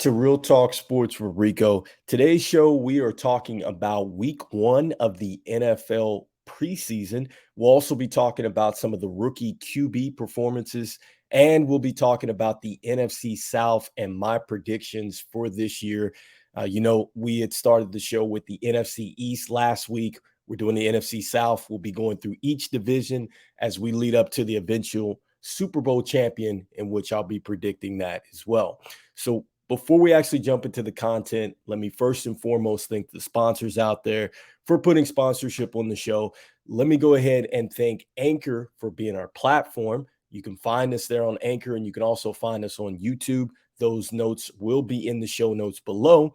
To Real Talk Sports with Rico. Today's show, we are talking about week one of the NFL preseason. We'll also be talking about some of the rookie QB performances, and we'll be talking about the NFC South and my predictions for this year. We had started the show with the NFC East last week. We're doing the NFC South. We'll be going through each division as we lead up to the eventual Super Bowl champion, in which I'll be predicting that as well. So, before we actually jump into the content, let me first and foremost thank the sponsors out there for putting sponsorship on the show. Let me go ahead and thank Anchor for being our platform. You can find us there on Anchor, and you can also find us on YouTube. Those notes will be in the show notes below.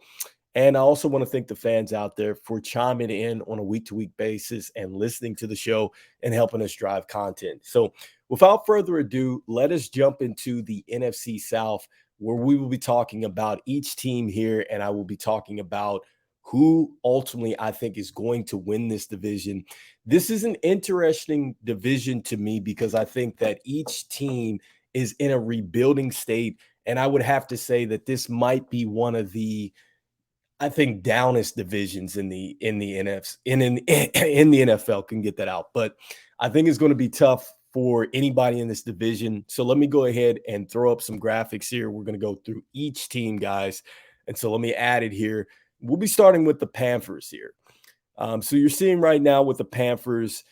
And I also want to thank the fans out there for chiming in on a week-to-week basis and listening to the show and helping us drive content. So without further ado, let us jump into the NFC South, where we will be talking about each team here, and I will be talking about who ultimately I think is going to win this division. This is an interesting division to me because I think that each team is in a rebuilding state, and I would have to say that this might be one of the downest divisions in the NFC in the NFL. Can get that out, but I think it's going to be tough for anybody in this division. So let me go ahead and throw up some graphics here. We're going to go through each team, guys, and so let me add it here. We'll be starting with the Panthers here. So you're seeing right now with the Panthers,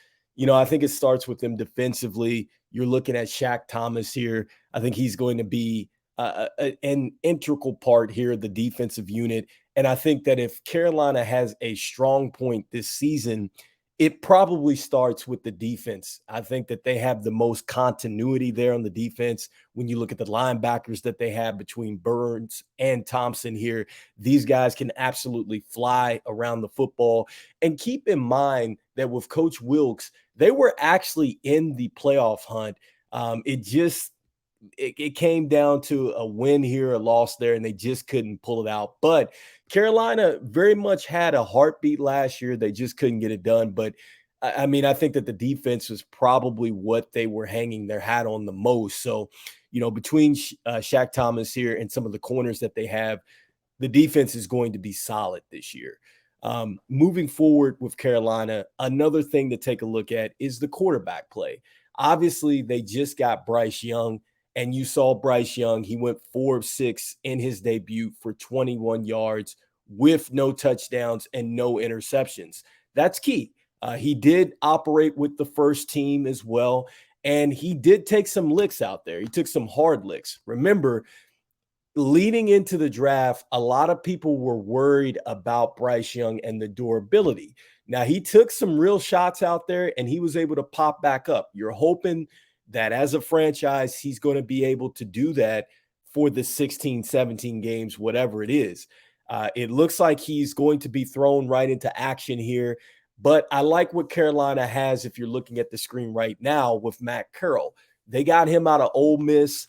I think it starts with them defensively. You're looking at Shaq Thomas here. I think he's going to be an integral part here of the defensive unit. And I think that if Carolina has a strong point this season, it probably starts with the defense. I think that they have the most continuity there on the defense. When you look at the linebackers that they have between Burns and Thompson here, these guys can absolutely fly around the football. And keep in mind that with Coach Wilkes, they were actually in the playoff hunt. It came down to a win here, a loss there, and they just couldn't pull it out. But Carolina very much had a heartbeat last year. They just couldn't get it done. But I think that the defense was probably what they were hanging their hat on the most. So, between Shaq Thomas here and some of the corners that they have, the defense is going to be solid this year. Moving forward with Carolina, another thing to take a look at is the quarterback play. Obviously, they just got Bryce Young. And you saw Bryce Young, he went 4 of 6 in his debut for 21 yards with no touchdowns and no interceptions. That's key. He did operate with the first team as well, and he did take some licks out there. He took some hard licks. Remember, leading into the draft, a lot of people were worried about Bryce Young and the durability. Now, he took some real shots out there, and he was able to pop back up. You're hoping that as a franchise, he's going to be able to do that for the 16, 17 games, whatever it is. It looks like he's going to be thrown right into action here. But I like what Carolina has if you're looking at the screen right now with Matt Carroll. They got him out of Ole Miss.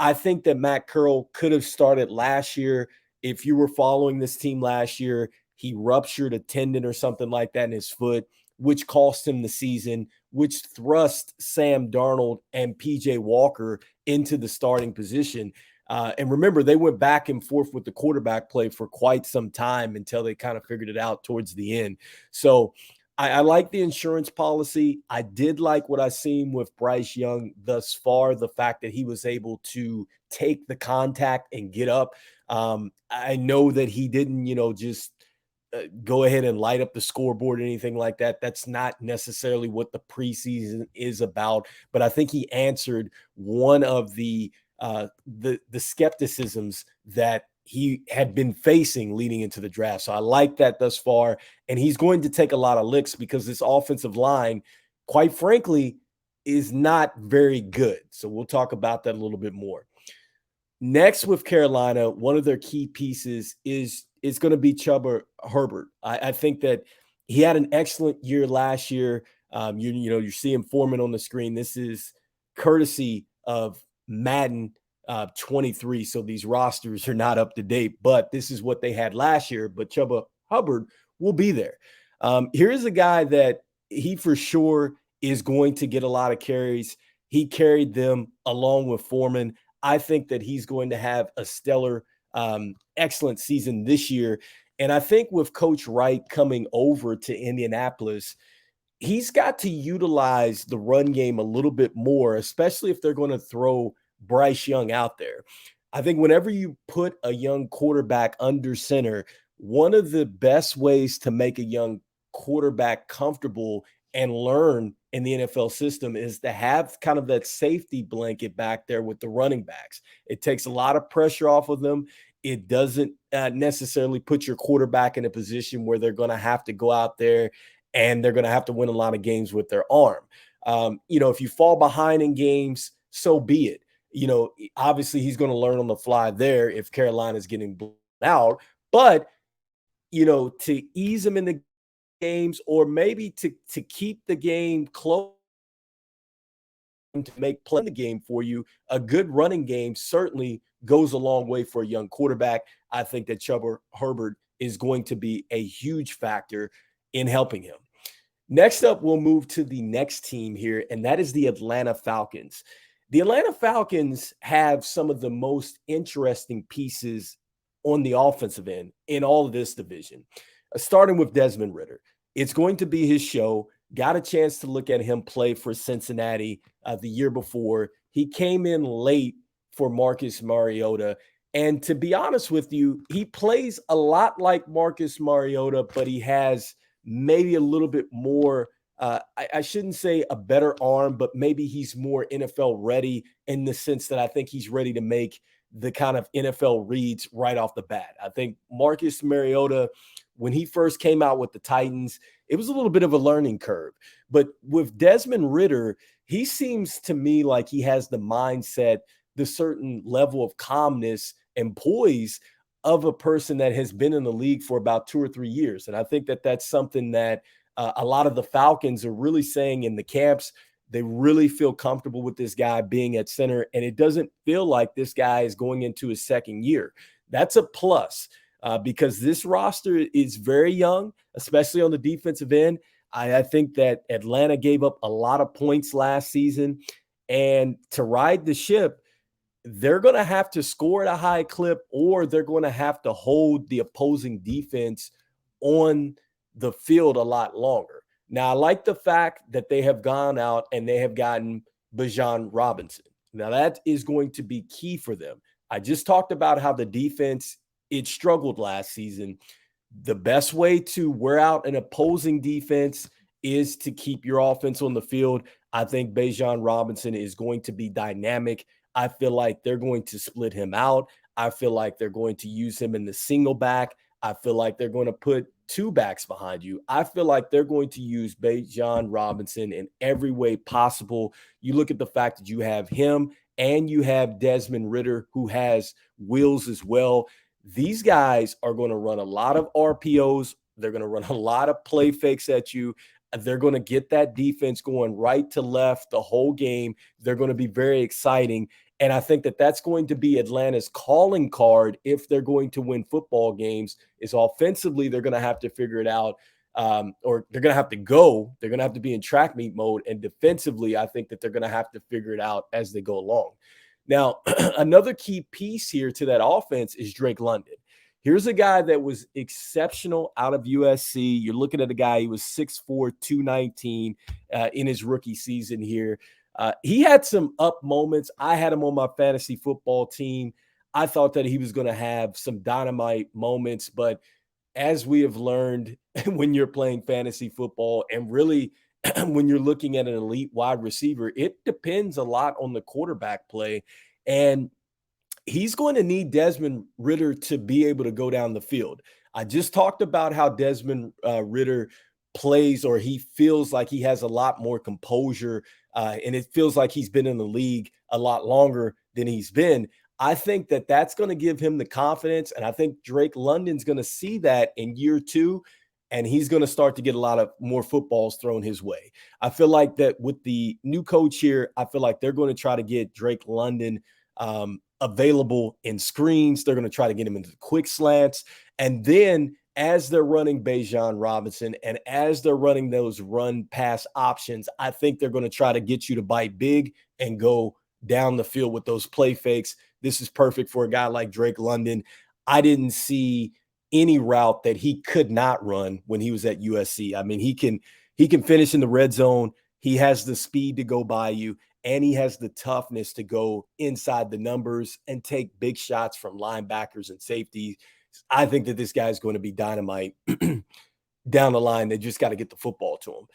I think that Matt Carroll could have started last year. If you were following this team last year, he ruptured a tendon or something like that in his foot, which cost him the season, which thrust Sam Darnold and PJ Walker into the starting position. And remember, they went back and forth with the quarterback play for quite some time until they kind of figured it out towards the end. So I like the insurance policy. I did like what I seen with Bryce Young thus far, the fact that he was able to take the contact and get up. I know that he didn't, just go ahead and light up the scoreboard or anything like that. That's not necessarily what the preseason is about. But I think he answered one of the skepticisms that he had been facing leading into the draft. So I like that thus far. And he's going to take a lot of licks because this offensive line, quite frankly, is not very good. So we'll talk about that a little bit more. Next with Carolina, one of their key pieces is going to be Chuba Herbert. I think that he had an excellent year last year. You're seeing Foreman on the screen. This is courtesy of Madden 23. So these rosters are not up to date, but this is what they had last year. But Chuba Hubbard will be there. Here's a guy that he for sure is going to get a lot of carries. He carried them along with Foreman. I think that he's going to have a stellar excellent season this year. And I think with Coach Wright coming over to Indianapolis, he's got to utilize the run game a little bit more, especially if they're going to throw Bryce Young out there. I think whenever you put a young quarterback under center, one of the best ways to make a young quarterback comfortable and learn in the NFL system is to have kind of that safety blanket back there with the running backs. It takes a lot of pressure off of them. It doesn't necessarily put your quarterback in a position where they're going to have to go out there and they're going to have to win a lot of games with their arm. If you fall behind in games, so be it. Obviously he's going to learn on the fly there if Carolina's getting blown out, but to ease him in the games or maybe to keep the game close to make play the game for you, a good running game certainly goes a long way for a young quarterback. I think that Chuba Herbert is going to be a huge factor in helping him. Next up, we'll move to the next team here, and that is the Atlanta Falcons. The Atlanta Falcons have some of the most interesting pieces on the offensive end in all of this division, starting with Desmond Ridder. It's going to be his show. Got a chance to look at him play for Cincinnati the year before. He came in late for Marcus Mariota. And to be honest with you, he plays a lot like Marcus Mariota, but he has maybe a little bit more, I shouldn't say a better arm, but maybe he's more NFL ready in the sense that I think he's ready to make the kind of NFL reads right off the bat. I think Marcus Mariota, when he first came out with the Titans, it was a little bit of a learning curve. But with Desmond Ridder, he seems to me like he has the mindset, the certain level of calmness and poise of a person that has been in the league for about 2 or 3 years. And I think that that's something that a lot of the Falcons are really saying in the camps. They really feel comfortable with this guy being at center, and it doesn't feel like this guy is going into his second year. That's a plus because this roster is very young, especially on the defensive end. I think that Atlanta gave up a lot of points last season, and to ride the ship, they're going to have to score at a high clip or they're going to have to hold the opposing defense on the field a lot longer. Now, I like the fact that they have gone out and they have gotten Bijan Robinson. Now, that is going to be key for them. I just talked about how the defense, it struggled last season. The best way to wear out an opposing defense is to keep your offense on the field. I think Bijan Robinson is going to be dynamic. I feel like they're going to split him out. I feel like they're going to use him in the single back. I feel like they're going to put 2 backs behind you. I feel like they're going to use Bijan Robinson in every way possible. You look at the fact that you have him and you have Desmond Ridder, who has wheels as well. These guys are going to run a lot of RPOs. They're going to run a lot of play fakes at you. They're going to get that defense going right to left the whole game. They're going to be very exciting. And I think that that's going to be Atlanta's calling card if they're going to win football games. Is offensively, they're going to have to figure it out, or they're going to have to go. They're going to have to be in track meet mode. And defensively, I think that they're going to have to figure it out as they go along. Now, another key piece here to that offense is Drake London. Here's a guy that was exceptional out of USC. You're looking at a guy, he was 6'4", 219 in his rookie season here. He had some up moments. I had him on my fantasy football team. I thought that he was going to have some dynamite moments, but as we have learned when you're playing fantasy football and really when you're looking at an elite wide receiver, it depends a lot on the quarterback play. And he's going to need Desmond Ridder to be able to go down the field. I just talked about how Desmond Ridder plays, or he feels like he has a lot more composure, and it feels like he's been in the league a lot longer than he's been. I think that that's going to give him the confidence, and I think Drake London's going to see that in year 2, and he's going to start to get a lot of more footballs thrown his way. I feel like that with the new coach here, I feel like they're going to try to get Drake London available in screens. They're going to try to get him into quick slants. And then as they're running Bijan Robinson and as they're running those run pass options, I think they're going to try to get you to bite big and go down the field with those play fakes. This is perfect for a guy like Drake London. I didn't see any route that he could not run when he was at USC. I mean, he can finish in the red zone. He has the speed to go by you, and he has the toughness to go inside the numbers and take big shots from linebackers and safeties. I think that this guy is going to be dynamite down the line. They just got to get the football to him.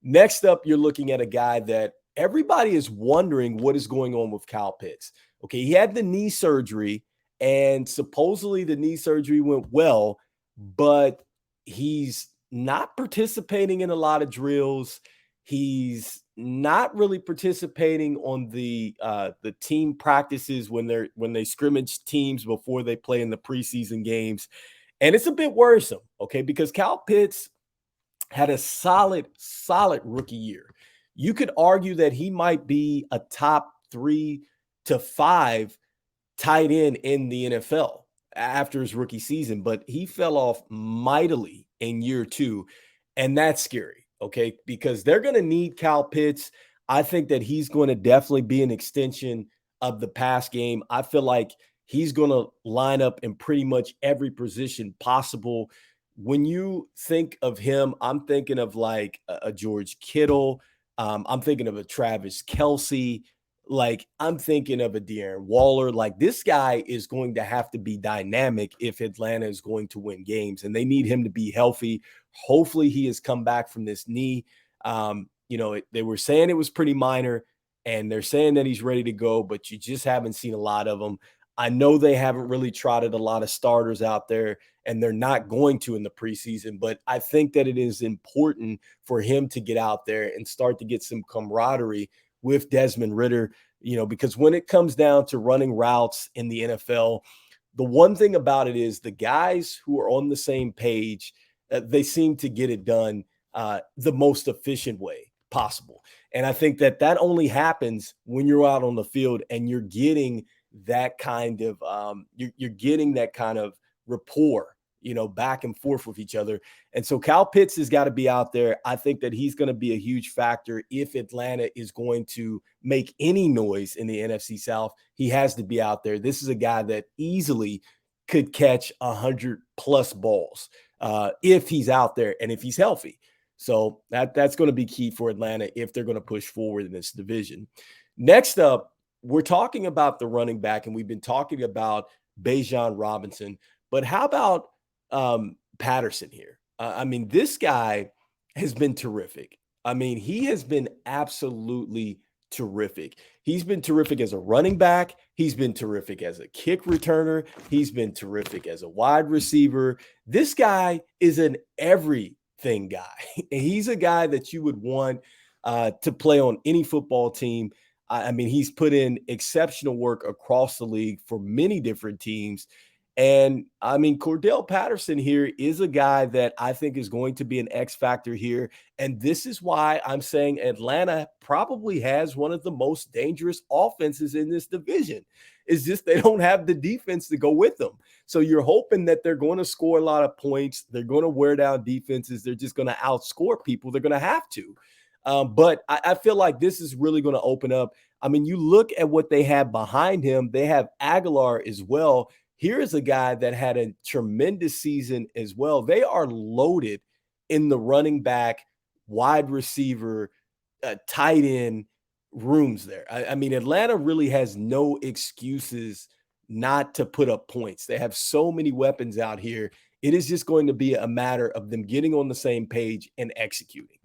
Next up, you're looking at a guy that everybody is wondering what is going on with Kyle Pitts. Okay, he had the knee surgery, and supposedly the knee surgery went well, but he's not participating in a lot of drills. He's not really participating on the team practices when they scrimmage teams before they play in the preseason games. And it's a bit worrisome, okay, because Kyle Pitts had a solid rookie year. You could argue that he might be a top 3 to 5 tight end in the NFL after his rookie season, but he fell off mightily in year 2, and that's scary, okay, because they're going to need Kyle Pitts. I think that he's going to definitely be an extension of the pass game. I feel like he's going to line up in pretty much every position possible. When you think of him, I'm thinking of like a George Kittle. I'm thinking of a Travis Kelce. Like, I'm thinking of a Darren Waller. Like, this guy is going to have to be dynamic if Atlanta is going to win games, and they need him to be healthy. Hopefully he has come back from this knee. They were saying it was pretty minor, and they're saying that he's ready to go, but you just haven't seen a lot of him. I know they haven't really trotted a lot of starters out there, and they're not going to in the preseason, but I think that it is important for him to get out there and start to get some camaraderie with Desmond Ridder, because when it comes down to running routes in the NFL, the one thing about it is the guys who are on the same page, they seem to get it done the most efficient way possible. And I think that only happens when you're out on the field and you're getting that kind of you're getting that kind of rapport, back and forth with each other. And so Kyle Pitts has got to be out there. I think that he's going to be a huge factor if Atlanta is going to make any noise in the NFC South. He has to be out there. This is a guy that easily could catch 100+ balls if he's out there and if he's healthy. So that's going to be key for Atlanta if they're going to push forward in this division. Next up, we're talking about the running back, and we've been talking about Bijan Robinson, but how about Patterson here? This guy has been terrific. He has been absolutely terrific. He's been terrific as a running back. He's been terrific as a kick returner. He's been terrific as a wide receiver. This guy is an everything guy. He's a guy that you would want to play on any football team. He's put in exceptional work across the league for many different teams. And Cordell Patterson here is a guy that I think is going to be an X factor here. And this is why I'm saying Atlanta probably has one of the most dangerous offenses in this division. It's just they don't have the defense to go with them. So you're hoping that they're going to score a lot of points. They're going to wear down defenses. They're just going to outscore people. They're going to have to. But I feel like this is really going to open up. You look at what they have behind him. They have Aguilar as well. Here's a guy that had a tremendous season as well. They are loaded in the running back, wide receiver, tight end rooms there. Atlanta really has no excuses not to put up points. They have so many weapons out here. It is just going to be a matter of them getting on the same page and executing.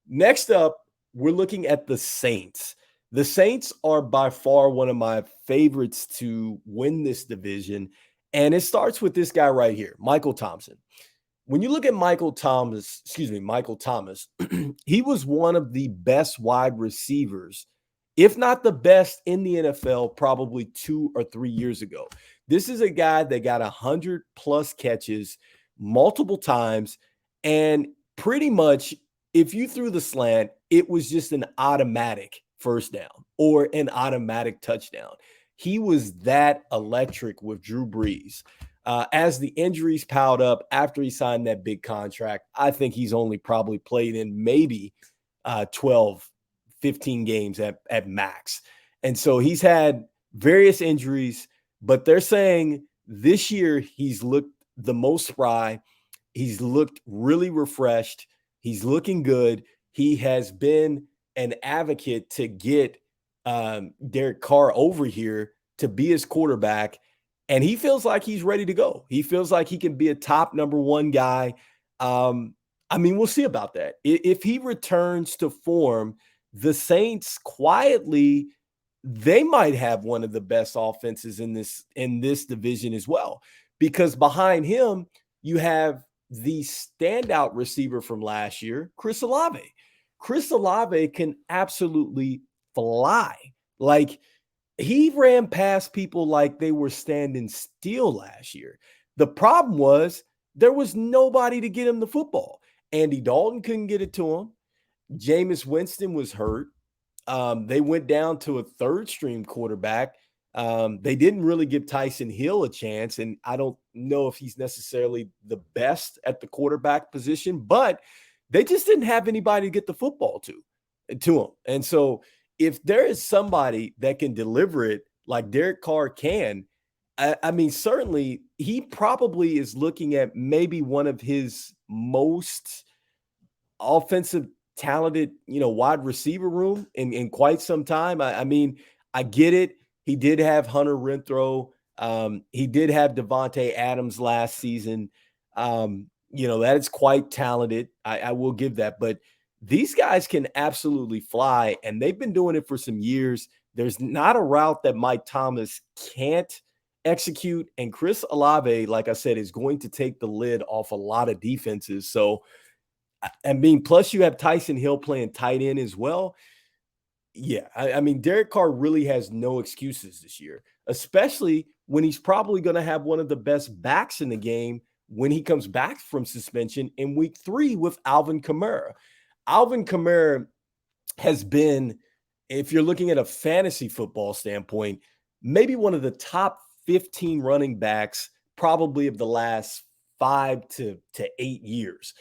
Next up, we're looking at the Saints. The Saints are by far one of my favorites to win this division, and it starts with this guy right here, Michael Thompson. When you look at Michael Thomas, he was one of the best wide receivers, if not the best in the NFL, probably 2 or 3 years ago. This is a guy that got 100+ catches multiple times, and pretty much if you threw the slant, it was just an automatic first down or an automatic touchdown. He was that electric with Drew Brees. As the injuries piled up after he signed that big contract, I think he's only probably played in maybe 12, 15 games at max. And so he's had various injuries, but they're saying this year he's looked the most spry. He's looked really refreshed. He's looking good. He has been an advocate to get Derek Carr over here to be his quarterback. And he feels like he's ready to go. He feels like he can be a top number one guy. I mean, we'll see about that. If he returns to form, the Saints quietly, they might have one of the best offenses in this division as well. Because behind him, you have the standout receiver from last year, Chris Olave. Chris Olave can absolutely fly. Like, he ran past people like they were standing still last year. The problem was there was nobody to get him the football. Andy Dalton couldn't get it to him. Jameis Winston was hurt. They went down to a third string quarterback. They didn't really give Tyson Hill a chance, and I don't know if he's necessarily the best at the quarterback position, but they just didn't have anybody to get the football to him. And so if there is somebody that can deliver it like Derek Carr can, I mean, certainly he probably is looking at maybe one of his most offensive talented, wide receiver room in quite some time. I mean, I get it. He did have Hunter Renfrow. He did have Devontae Adams last season. That is quite talented. I will give that. But these guys can absolutely fly, and they've been doing it for some years. There's not a route that Mike Thomas can't execute. And Chris Olave, like I said, is going to take the lid off a lot of defenses. So, I mean, plus you have Tyson Hill playing tight end as well. Yeah, I mean, Derek Carr really has no excuses this year, especially when he's probably going to have one of the best backs in the game when he comes back from suspension in week 3 with Alvin Kamara. Alvin Kamara has been, if you're looking at a fantasy football standpoint, maybe one of the top 15 running backs probably of the last 5 to 8 years.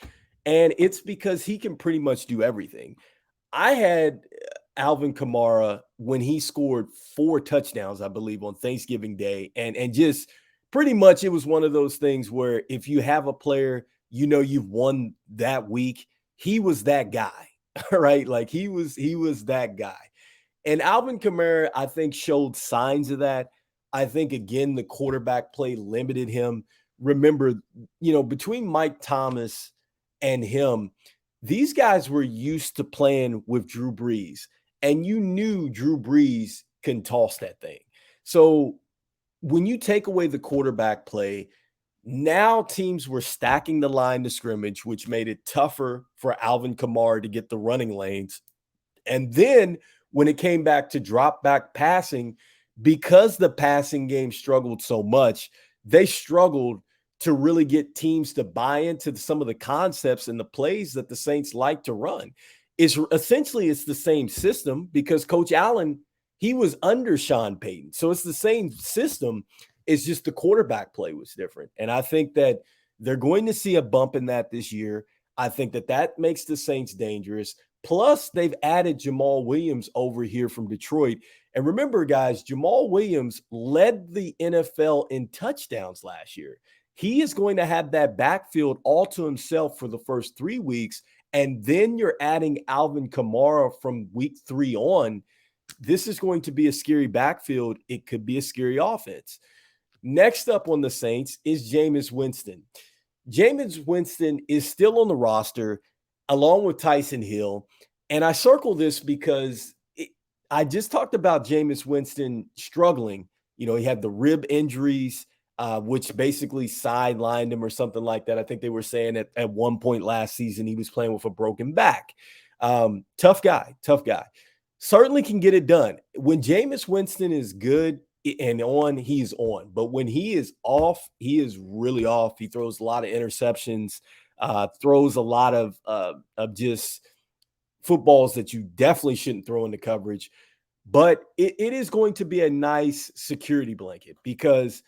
And it's because he can pretty much do everything. I had Alvin Kamara when he scored 4 touchdowns, I believe, on Thanksgiving Day. And just pretty much it was one of those things where if you have a player, you've won that week, he was that guy, right? Like he was that guy. And Alvin Kamara, I think, showed signs of that. I think, again, the quarterback play limited him. Remember, between Mike Thomas and him, these guys were used to playing with Drew Brees, and you knew Drew Brees can toss that thing. So when you take away the quarterback play, now teams were stacking the line to scrimmage, which made it tougher for Alvin Kamara to get the running lanes. And then when it came back to drop back passing, because the passing game struggled so much, they struggled to really get teams to buy into some of the concepts and the plays that the Saints like to run. It's the same system because Coach Allen, he was under Sean Payton. So it's the same system. It's just the quarterback play was different. And I think that they're going to see a bump in that this year. I think that makes the Saints dangerous. Plus, they've added Jamal Williams over here from Detroit. And remember, guys, Jamal Williams led the NFL in touchdowns last year. He is going to have that backfield all to himself for the first 3 weeks. And then you're adding Alvin Kamara from week 3 on. This is going to be a scary backfield. It could be a scary offense. Next up on the Saints is Jameis Winston. Jameis Winston is still on the roster along with Tyson Hill. And I circle this because I just talked about Jameis Winston struggling. He had the rib injuries, which basically sidelined him or something like that. I think they were saying at one point last season he was playing with a broken back. Tough guy. Certainly can get it done. When Jameis Winston is good and on, he's on. But when he is off, he is really off. He throws a lot of interceptions, throws a lot of just footballs that you definitely shouldn't throw into coverage. But it is going to be a nice security blanket because,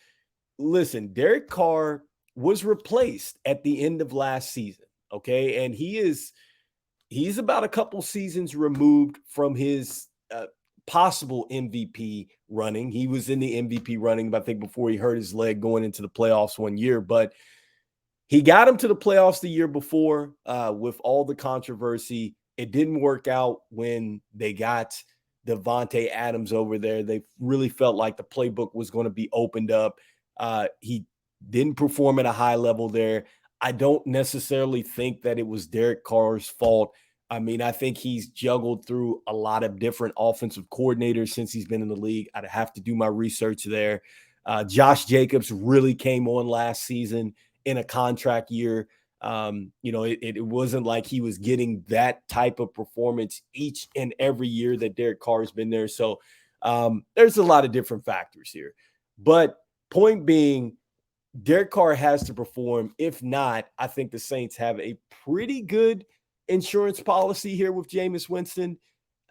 listen, Derek Carr was replaced at the end of last season, okay? And he's about a couple seasons removed from his possible MVP running. He was in the MVP running, I think, before he hurt his leg going into the playoffs one year. But he got him to the playoffs the year before with all the controversy. It didn't work out when they got Devontae Adams over there. They really felt like the playbook was going to be opened up. He didn't perform at a high level there. I don't necessarily think that it was Derek Carr's fault. I mean, I think he's juggled through a lot of different offensive coordinators since he's been in the league. I'd have to do my research there. Josh Jacobs really came on last season in a contract year. It wasn't like he was getting that type of performance each and every year that Derek Carr has been there. So there's a lot of different factors here. But point being, Derek Carr has to perform. If not, I think the Saints have a pretty good insurance policy here with Jameis Winston.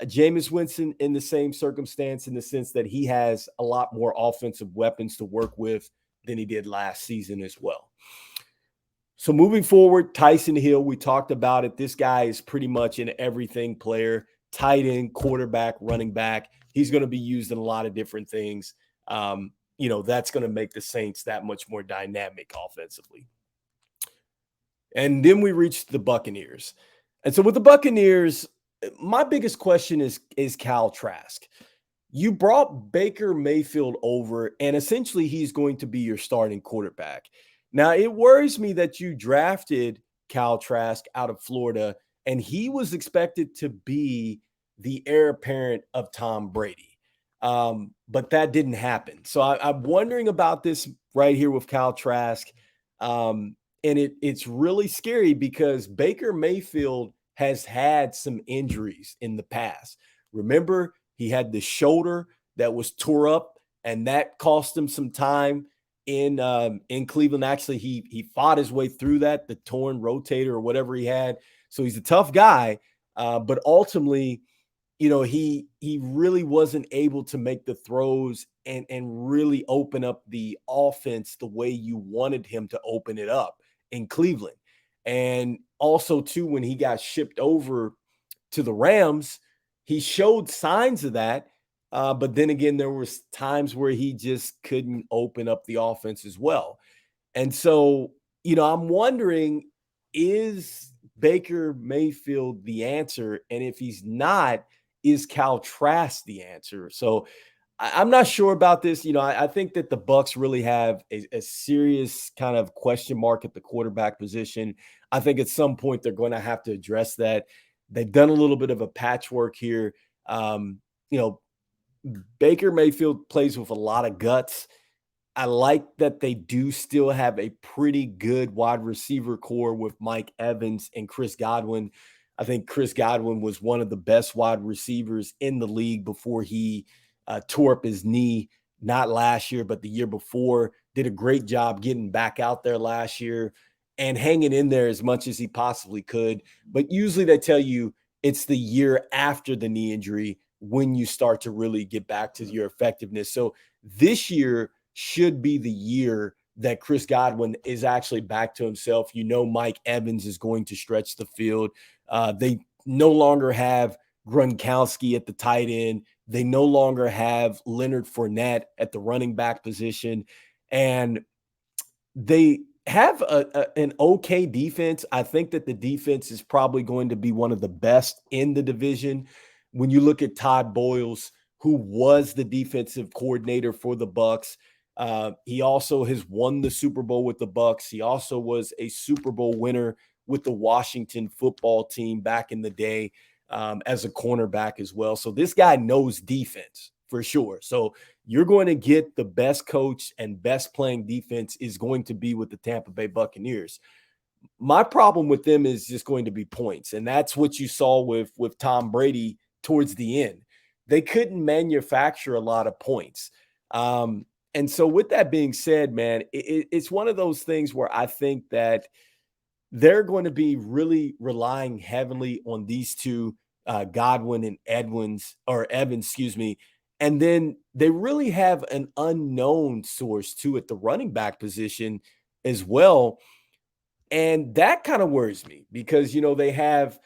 Jameis Winston in the same circumstance in the sense that he has a lot more offensive weapons to work with than he did last season as well. So moving forward, Tyson Hill, we talked about it. This guy is pretty much an everything player, tight end, quarterback, running back. He's going to be used in a lot of different things. That's going to make the Saints that much more dynamic offensively. And then we reached the Buccaneers. And so with the Buccaneers, my biggest question is Kyle Trask. You brought Baker Mayfield over, and essentially he's going to be your starting quarterback. Now, it worries me that you drafted Kyle Trask out of Florida, and he was expected to be the heir apparent of Tom Brady. But that didn't happen. So I'm wondering about this right here with Kyle Trask. And it's really scary because Baker Mayfield has had some injuries in the past. Remember, he had the shoulder that was tore up, and that cost him some time in Cleveland. Actually, he fought his way through that, the torn rotator or whatever he had. So he's a tough guy, but ultimately, he really wasn't able to make the throws and really open up the offense the way you wanted him to open it up in Cleveland. And also, too, when he got shipped over to the Rams, he showed signs of that. But then again, there was times where he just couldn't open up the offense as well. And so, I'm wondering, is Baker Mayfield the answer? And if he's not, is Kyle Trask the answer? So I'm not sure about this. I think that the Bucs really have a serious kind of question mark at the quarterback position. I think at some point they're going to have to address that. They've done a little bit of a patchwork here. Baker Mayfield plays with a lot of guts. I like that they do still have a pretty good wide receiver core with Mike Evans and Chris Godwin. I think Chris Godwin was one of the best wide receivers in the league before he tore up his knee, not last year, but the year before. Did a great job getting back out there last year and hanging in there as much as he possibly could. But usually they tell you it's the year after the knee injury when you start to really get back to your effectiveness. So this year should be the year that Chris Godwin is actually back to himself. Mike Evans is going to stretch the field. They no longer have Gronkowski at the tight end. They no longer have Leonard Fournette at the running back position. And they have an okay defense. I think that the defense is probably going to be one of the best in the division. When you look at Todd Bowles, who was the defensive coordinator for the Bucs, he also has won the Super Bowl with the Bucs. He also was a Super Bowl winner with the Washington football team back in the day as a cornerback as well. So this guy knows defense for sure. So you're going to get the best coach and best playing defense is going to be with the Tampa Bay Buccaneers. My problem with them is just going to be points. And that's what you saw with Tom Brady towards the end. They couldn't manufacture a lot of points. And so with that being said, man, it's one of those things where I think that they're going to be really relying heavily on these two, Godwin and Evans, and then they really have an unknown source too at the running back position as well. And that kind of worries me because, they have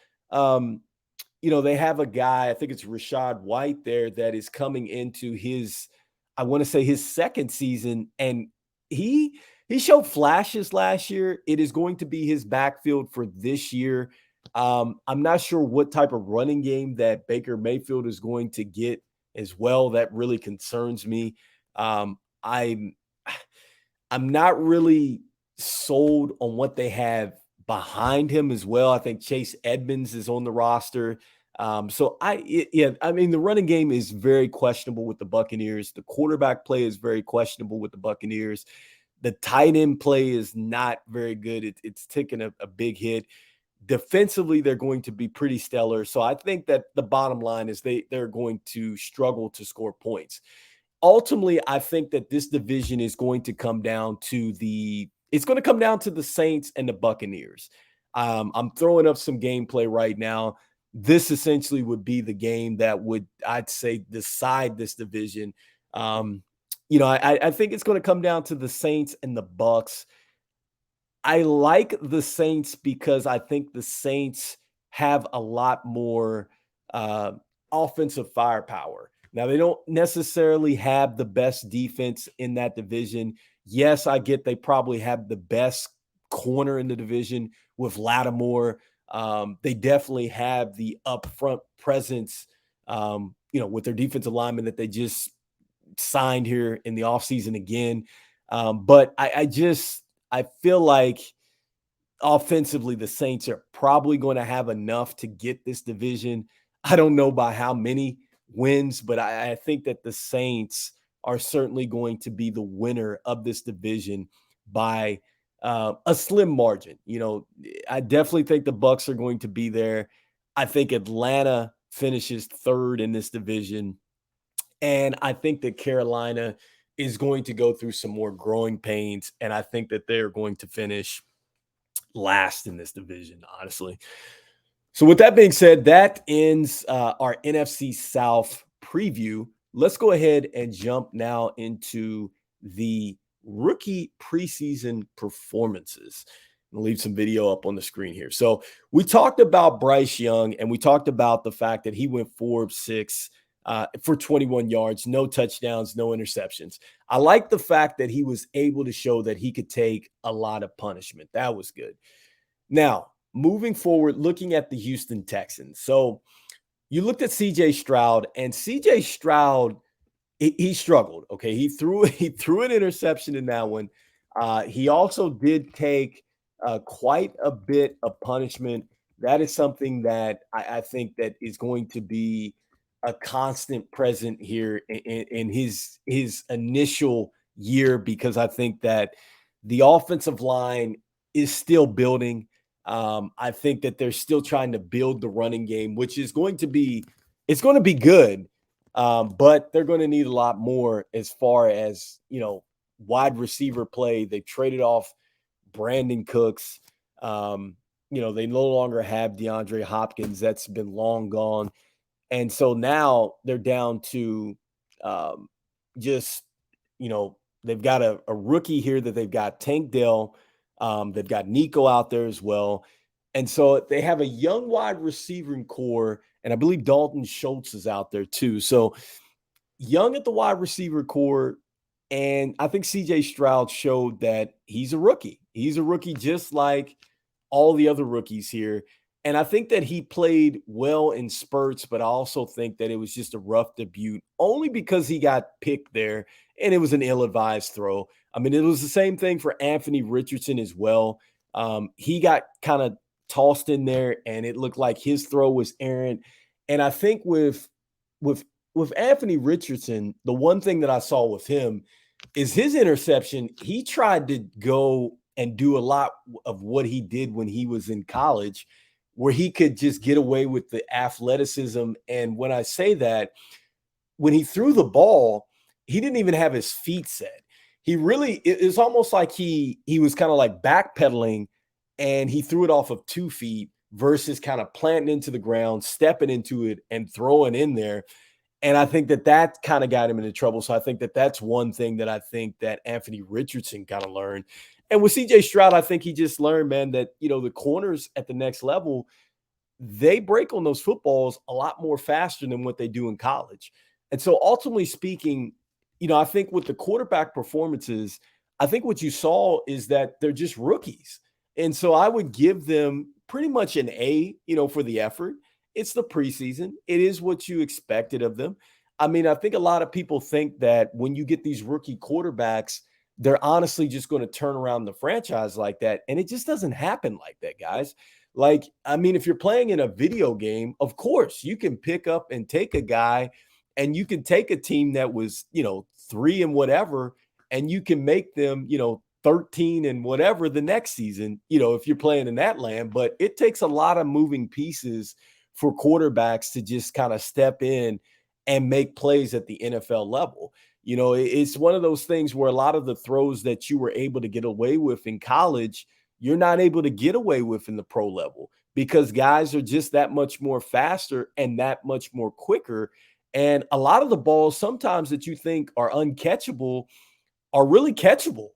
they have a guy, I think it's Rashad White there, that is coming into his, I want to say his second season, and he showed flashes last year. It is going to be his backfield for this year. I'm not sure what type of running game that Baker Mayfield is going to get as well. That really concerns me. I'm I'm not really sold on what they have behind him as well. I think Chase Edmonds is on the roster. I mean, the running game is very questionable with the Buccaneers. The quarterback play is very questionable with the Buccaneers. The tight end play is not very good. It's taking a big hit. Defensively, they're going to be pretty stellar. So I think that the bottom line is they're going to struggle to score points. Ultimately, I think that this division is going to come down to the Saints and the Buccaneers. I'm throwing up some gameplay right now. This essentially would be the game that would, I'd say, decide this division. I think it's going to come down to the Saints and the Bucs. I like the Saints because I think the Saints have a lot more uh, offensive firepower. Now, they don't necessarily have the best defense in that division. Yes, I get they probably have the best corner in the division with Lattimore. They definitely have the upfront presence, with their defensive lineman that they just signed here in the offseason again. But I feel like offensively, the Saints are probably going to have enough to get this division. I don't know by how many wins, but I think that the Saints are certainly going to be the winner of this division by a slim margin. I definitely think the Bucs are going to be there. I think Atlanta finishes third in this division, and I think that Carolina is going to go through some more growing pains, and I think that they're going to finish last in this division, honestly. So, with that being said, that ends our NFC South preview. Let's go ahead and jump now into the rookie preseason performances. I'll leave some video up on the screen here. So, we talked about Bryce Young, and we talked about the fact that he went 4 of 6 for 21 yards, no touchdowns, no interceptions. I like the fact that he was able to show that he could take a lot of punishment. That was good. Now, moving forward, looking at the Houston Texans. So you looked at CJ Stroud, and CJ Stroud, he struggled. Okay. He threw an interception in that one. He also did take quite a bit of punishment. That is something that I think that is going to be a constant present here in his initial year, because I think that the offensive line is still building. I think that they're still trying to build the running game, which is going to be good, but they're going to need a lot more as far as wide receiver play. They traded off Brandon Cooks. They no longer have DeAndre Hopkins. That's been long gone. And so now they're down to just, they've got a rookie here that they've got Tank Dell. They've got Nico out there as well. And so they have a young wide receiving core, and I believe Dalton Schultz is out there too. So young at the wide receiver core. And I think CJ Stroud showed that he's a rookie. He's a rookie just like all the other rookies here. And I think that he played well in spurts, but I also think that it was just a rough debut only because he got picked there and it was an ill-advised throw. I mean, it was the same thing for Anthony Richardson as well. He got kind of tossed in there and it looked like his throw was errant. And I think with Anthony Richardson, the one thing that I saw with him is his interception. He tried to go and do a lot of what he did when he was in college, where he could just get away with the athleticism. And when I say that, when he threw the ball, he didn't even have his feet set. It's almost like he was kind of like backpedaling and he threw it off of 2 feet versus kind of planting into the ground, stepping into it and throwing in there. And I think that kind of got him into trouble. So I think that that's one thing that I think that Anthony Richardson kind of learned. And with CJ Stroud, I think he just learned, man, that, the corners at the next level, they break on those footballs a lot more faster than what they do in college. And so ultimately speaking, I think with the quarterback performances, I think what you saw is that they're just rookies. And so I would give them pretty much an A, for the effort. It's the preseason. It is what you expected of them. I mean, I think a lot of people think that when you get these rookie quarterbacks, they're honestly just going to turn around the franchise like that. And it just doesn't happen like that, guys. Like, I mean, if you're playing in a video game, of course, you can pick up and take a guy and you can take a team that was, 3 and whatever, and you can make them, 13 and whatever the next season, if you're playing in that land. But it takes a lot of moving pieces for quarterbacks to just kind of step in and make plays at the NFL level. It's one of those things where a lot of the throws that you were able to get away with in college, you're not able to get away with in the pro level because guys are just that much more faster and that much more quicker. And a lot of the balls sometimes that you think are uncatchable are really catchable,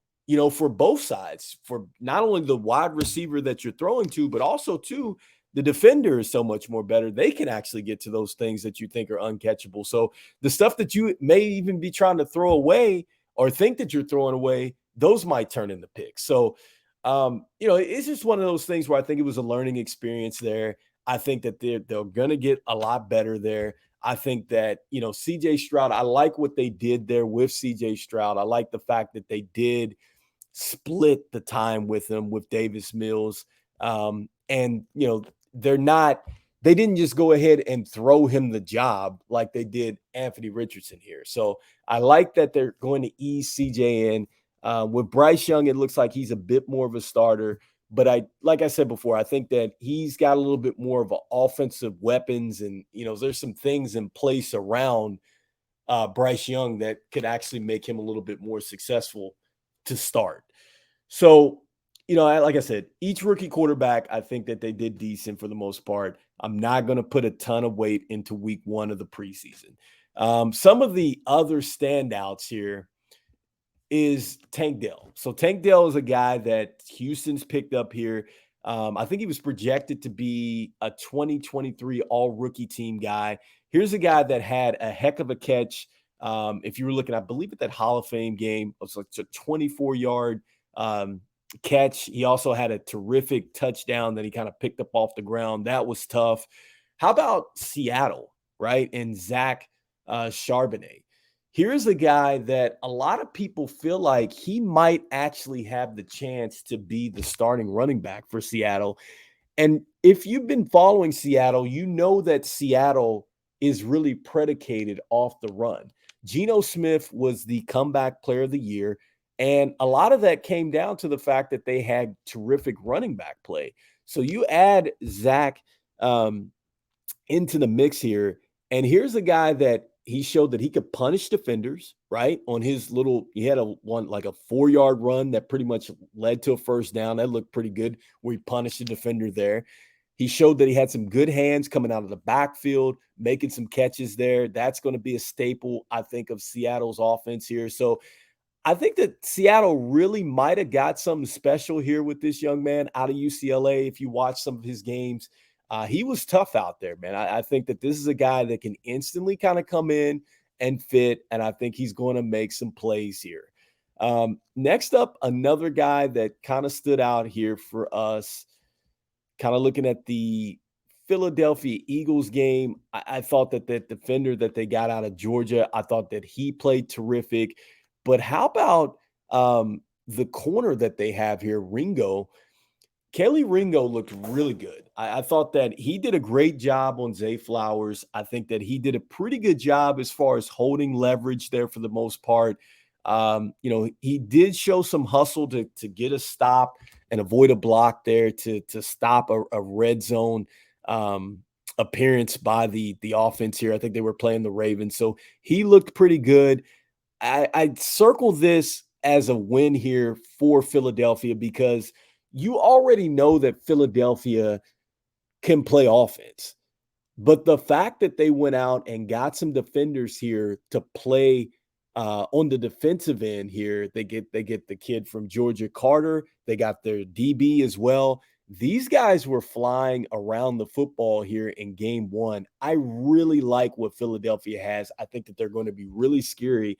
for both sides, for not only the wide receiver that you're throwing to, but also to the defender is so much more better. They can actually get to those things that you think are uncatchable. So the stuff that you may even be trying to throw away or think that you're throwing away, those might turn into picks. So, it's just one of those things where I think it was a learning experience there. I think that they're going to get a lot better there. I think that, CJ Stroud, I like what they did there with CJ Stroud. I like the fact that they did split the time with him with Davis Mills. And, they didn't just go ahead and throw him the job like they did Anthony Richardson here. So I like that they're going to ease CJ in. With Bryce Young, it looks like he's a bit more of a starter. But like I said before, I think that he's got a little bit more of an offensive weapons, and there's some things in place around Bryce Young that could actually make him a little bit more successful to start. So, like I said, each rookie quarterback, I think that they did decent for the most part. I'm not going to put a ton of weight into week 1 of the preseason. Some of the other standouts here is Tank Dell. So Tank Dell is a guy that Houston's picked up here. I think he was projected to be a 2023 all-rookie team guy. Here's a guy that had a heck of a catch. If you were looking, I believe at that Hall of Fame game, it was like a 24-yard catch. He also had a terrific touchdown that he kind of picked up off the ground. That was tough. How about Seattle, right? And Zach Charbonnet. Here's a guy that a lot of people feel like he might actually have the chance to be the starting running back for Seattle. And if you've been following Seattle, you know that Seattle is really predicated off the run. Geno Smith was the comeback player of the year. And a lot of that came down to the fact that they had terrific running back play. So you add Zach into the mix here. And here's a guy that he showed that he could punish defenders, right? On his he had a 4-yard run that pretty much led to a first down. That looked pretty good where he punished the defender there. He showed that he had some good hands coming out of the backfield, making some catches there. That's going to be a staple, I think, of Seattle's offense here. So I think that Seattle really might have got something special here with this young man out of UCLA. If you watch some of his games, he was tough out there, man. I think that this is a guy that can instantly kind of come in and fit, and I think he's going to make some plays here. Next up, another guy that kind of stood out here for us, kind of looking at the Philadelphia Eagles game. I thought that the defender that they got out of Georgia, I thought that he played terrific. But how about the corner that they have here, Ringo? Kelly Ringo looked really good. I thought that he did a great job on Zay Flowers. I think that he did a pretty good job as far as holding leverage there for the most part. He did show some hustle to get a stop and avoid a block there to stop a red zone appearance by the offense here. I think they were playing the Ravens. So he looked pretty good. I circle this as a win here for Philadelphia because you already know that Philadelphia can play offense. But the fact that they went out and got some defenders here to play on the defensive end here, they get the kid from Georgia, Carter. They got their DB as well. These guys were flying around the football here in game one. I really like what Philadelphia has. I think that they're going to be really scary.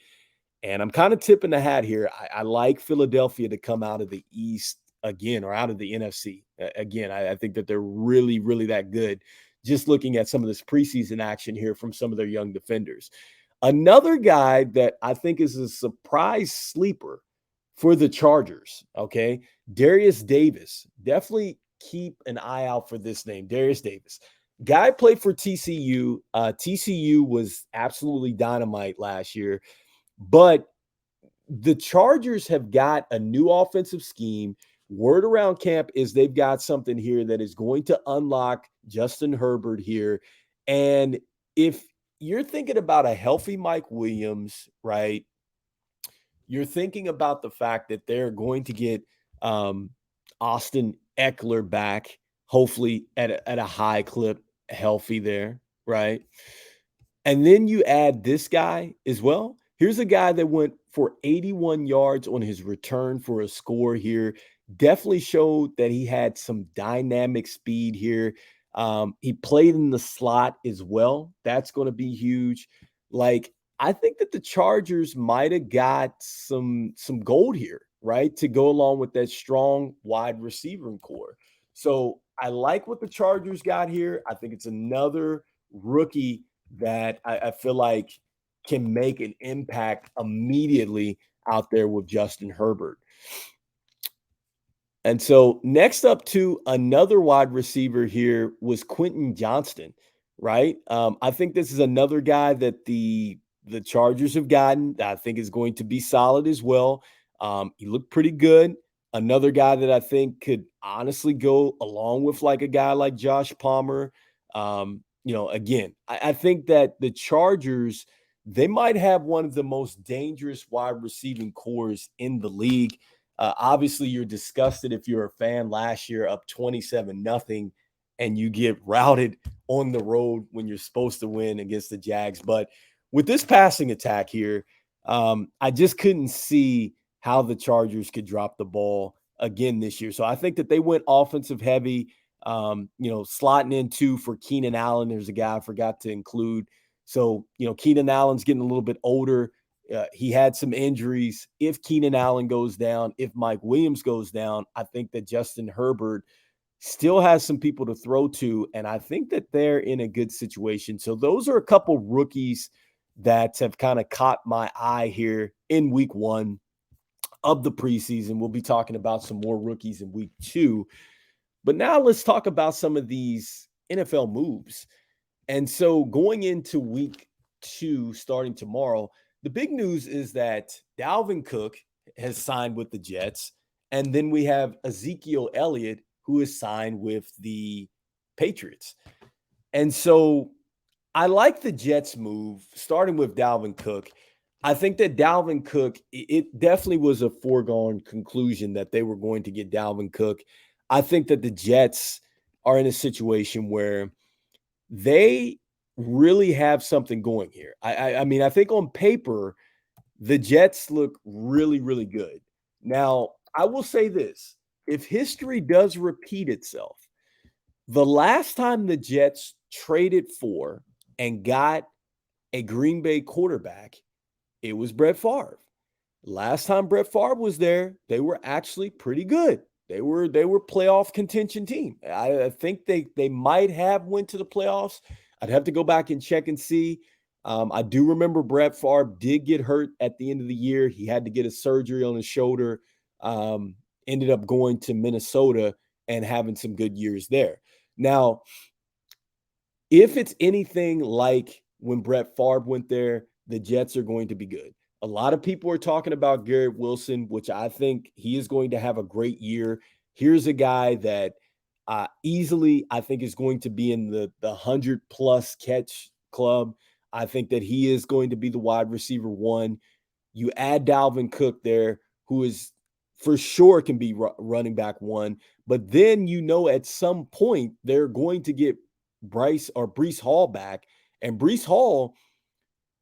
And I'm kind of tipping the hat here. I like Philadelphia to come out of the East again, or out of the NFC again. I think that they're really, really that good. Just looking at some of this preseason action here from some of their young defenders. Another guy that I think is a surprise sleeper for the Chargers, okay? Darius Davis. Definitely keep an eye out for this name, Darius Davis. Guy played for TCU. TCU was absolutely dynamite last year, but the Chargers have got a new offensive scheme. Word around camp is they've got something here that is going to unlock Justin Herbert here. And if you're thinking about a healthy Mike Williams, right? You're thinking about the fact that they're going to get Austin Eckler back, hopefully at a high clip, healthy there, right? And then you add this guy as well. Here's a guy that went for 81 yards on his return for a score here. Definitely showed that he had some dynamic speed here. He played in the slot as well. That's going to be huge. Like, I think that the Chargers might have got some gold here, right? To go along with that strong wide receiving core. So I like what the Chargers got here. I think it's another rookie that I feel like can make an impact immediately out there with Justin Herbert. And so next up to another wide receiver here was Quentin Johnston, right? I think this is another guy that the Chargers have gotten that I think is going to be solid as well. He looked pretty good. Another guy that I think could honestly go along with like a guy like Josh Palmer. Again, I think that the Chargers, they might have one of the most dangerous wide receiving cores in the league. Obviously, you're disgusted if you're a fan last year up 27-0 and you get routed on the road when you're supposed to win against the Jags. But with this passing attack here, I just couldn't see how the Chargers could drop the ball again this year. So I think that they went offensive heavy, slotting in two for Keenan Allen. There's a guy I forgot to include. So, Keenan Allen's getting a little bit older. He had some injuries. If Keenan Allen goes down, if Mike Williams goes down, I think that Justin Herbert still has some people to throw to, and I think that they're in a good situation. So those are a couple rookies that have kind of caught my eye here in week one of the preseason. We'll be talking about some more rookies in week two. But now let's talk about some of these NFL moves. And so going into week two, starting tomorrow, the big news is that Dalvin Cook has signed with the Jets. And then we have Ezekiel Elliott, who is signed with the Patriots. And so I like the Jets move, starting with Dalvin Cook. I think that Dalvin Cook, it definitely was a foregone conclusion that they were going to get Dalvin Cook. I think that the Jets are in a situation where they really have something going here. I mean, I think on paper, the Jets look really, really good. Now, I will say this. If history does repeat itself, the last time the Jets traded for and got a Green Bay quarterback, it was Brett Favre. Last time Brett Favre was there, they were actually pretty good. They were playoff contention team. I think they might have went to the playoffs. I'd have to go back and check and see. I do remember Brett Favre did get hurt at the end of the year. He had to get a surgery on his shoulder. Ended up going to Minnesota and having some good years there. Now, if it's anything like when Brett Favre went there, the Jets are going to be good. A lot of people are talking about Garrett Wilson, which I think he is going to have a great year. Here's a guy that easily I think is going to be in the 100-plus catch club. I think that he is going to be the wide receiver one. You add Dalvin Cook there, who is for sure can be running back one. But then at some point they're going to get Breece Hall back. And Breece Hall,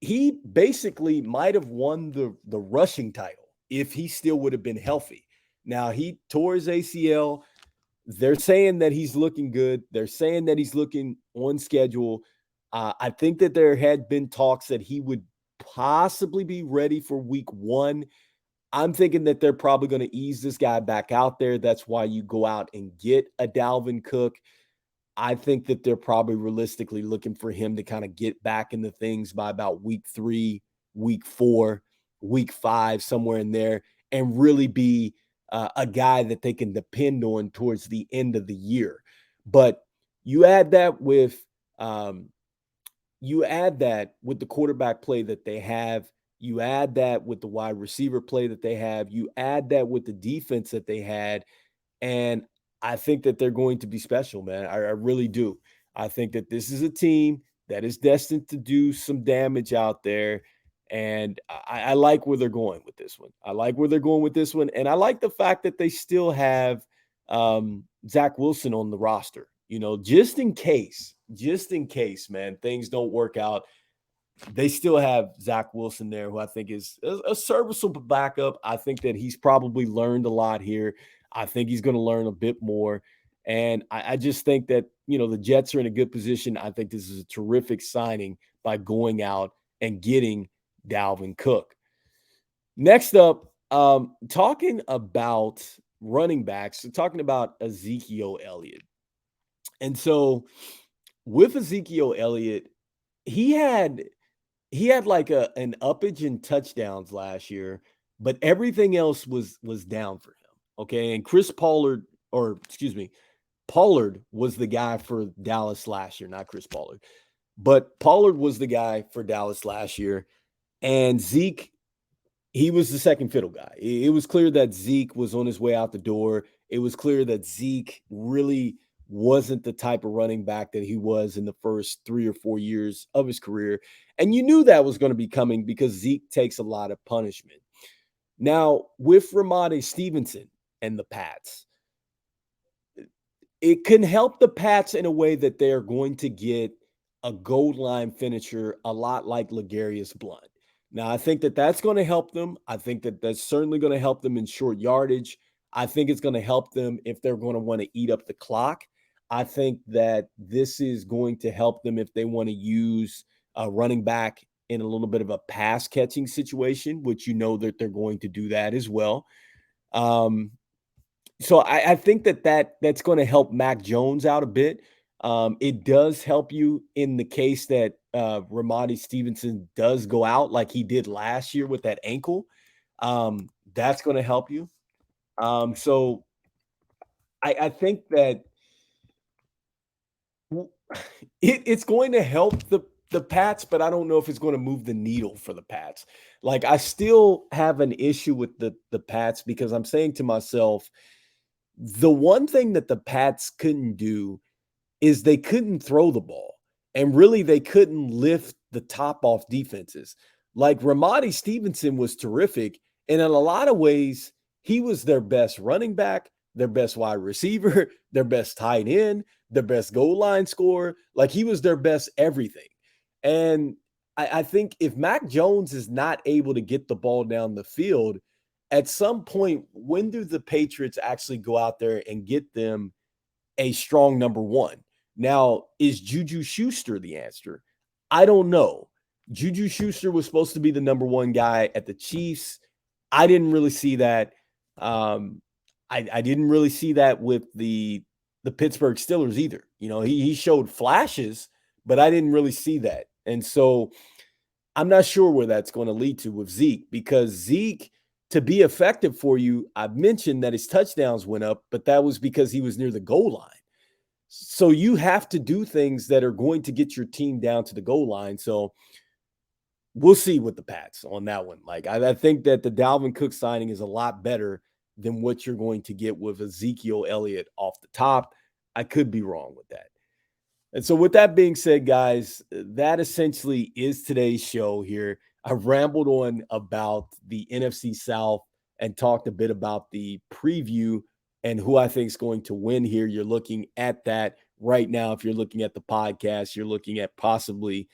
he basically might have won the rushing title if he still would have been healthy. Now, he tore his ACL. They're saying that he's looking good. They're saying that he's looking on schedule. I think that there had been talks that he would possibly be ready for week 1. I'm thinking that they're probably going to ease this guy back out there. That's why you go out and get a Dalvin Cook. I think that they're probably realistically looking for him to kind of get back into things by about week 3, week 4, week 5, somewhere in there, and really be a guy that they can depend on towards the end of the year. But you add that with um, the quarterback play that they have. You add that with the wide receiver play that they have. You add that with the defense that they had. And I think that they're going to be special, man. I really do. I think that this is a team that is destined to do some damage out there. And I like where they're going with this one. I like where they're going with this one. And I like the fact that they still have Zach Wilson on the roster, just in case, man, things don't work out. They still have Zach Wilson there, who I think is a serviceable backup. I think that he's probably learned a lot here. I think he's going to learn a bit more. And I just think that, the Jets are in a good position. I think this is a terrific signing by going out and getting Dalvin Cook. Next up, talking about running backs, talking about Ezekiel Elliott. And so with Ezekiel Elliott, he had like an uppage in touchdowns last year, but everything else was down for him. Okay. And Pollard was the guy for Dallas last year, not Chris Pollard. But Pollard was the guy for Dallas last year. And Zeke, he was the second fiddle guy. It was clear that Zeke was on his way out the door. It was clear that Zeke really wasn't the type of running back that he was in the first 3 or 4 years of his career. And you knew that was going to be coming because Zeke takes a lot of punishment. Now, with Ramondre Stevenson and the Pats, it can help the Pats in a way that they're going to get a goal line finisher a lot like Legarius Blount. Now, I think that that's going to help them. I think that that's certainly going to help them in short yardage. I think it's going to help them if they're going to want to eat up the clock. I think that this is going to help them if they want to use a running back in a little bit of a pass catching situation, which that they're going to do that as well. So I think that's going to help Mac Jones out a bit. It does help you in the case that Ramondre Stevenson does go out like he did last year with that ankle. That's going to help you. So I think that it's going to help the Pats, but I don't know if it's going to move the needle for the Pats. Like, I still have an issue with the Pats because I'm saying to myself, the one thing that the Pats couldn't do is they couldn't throw the ball. And really, they couldn't lift the top off defenses. Like, Ramondre Stevenson was terrific. And in a lot of ways, he was their best running back, their best wide receiver, their best tight end, their best goal line scorer. Like, he was their best everything. And I think if Mac Jones is not able to get the ball down the field, at some point, when do the Patriots actually go out there and get them a strong number one? Now, is Juju Schuster the answer? I don't know. Juju Schuster was supposed to be the number one guy at the Chiefs. I didn't really see that. I didn't really see that with the Pittsburgh Steelers either. He showed flashes, but I didn't really see that. And so I'm not sure where that's going to lead to with Zeke, because Zeke, to be effective for you, I've mentioned that his touchdowns went up, but that was because he was near the goal line. So you have to do things that are going to get your team down to the goal line. So we'll see with the Pats on that one. Like, I think that the Dalvin Cook signing is a lot better than what you're going to get with Ezekiel Elliott off the top. I could be wrong with that. And so with that being said, guys, that essentially is today's show here. I rambled on about the NFC South and talked a bit about the preview and who I think is going to win here. You're looking at that right now. If you're looking at the podcast, you're looking at possibly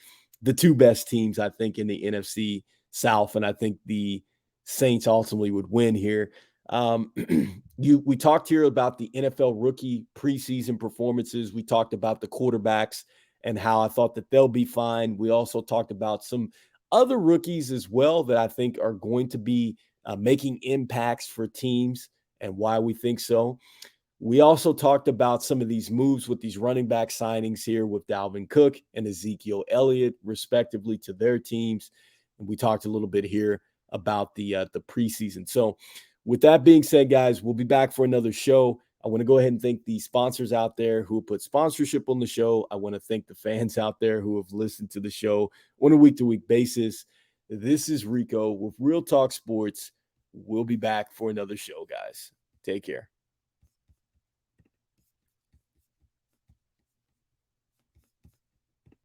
the two best teams, I think, in the NFC South. And I think the Saints ultimately would win here. Um, we talked here about the NFL rookie preseason performances. We talked about the quarterbacks and how I thought that they'll be fine. We also talked about some other rookies as well that I think are going to be making impacts for teams and why we think so. We also talked about some of these moves with these running back signings here with Dalvin Cook and Ezekiel Elliott, respectively, to their teams. And we talked a little bit here about the preseason. So, with that being said, guys, we'll be back for another show. I want to go ahead and thank the sponsors out there who put sponsorship on the show. I want to thank the fans out there who have listened to the show on a week-to-week basis. This is Rico with Real Talk Sports. We'll be back for another show, guys. Take care.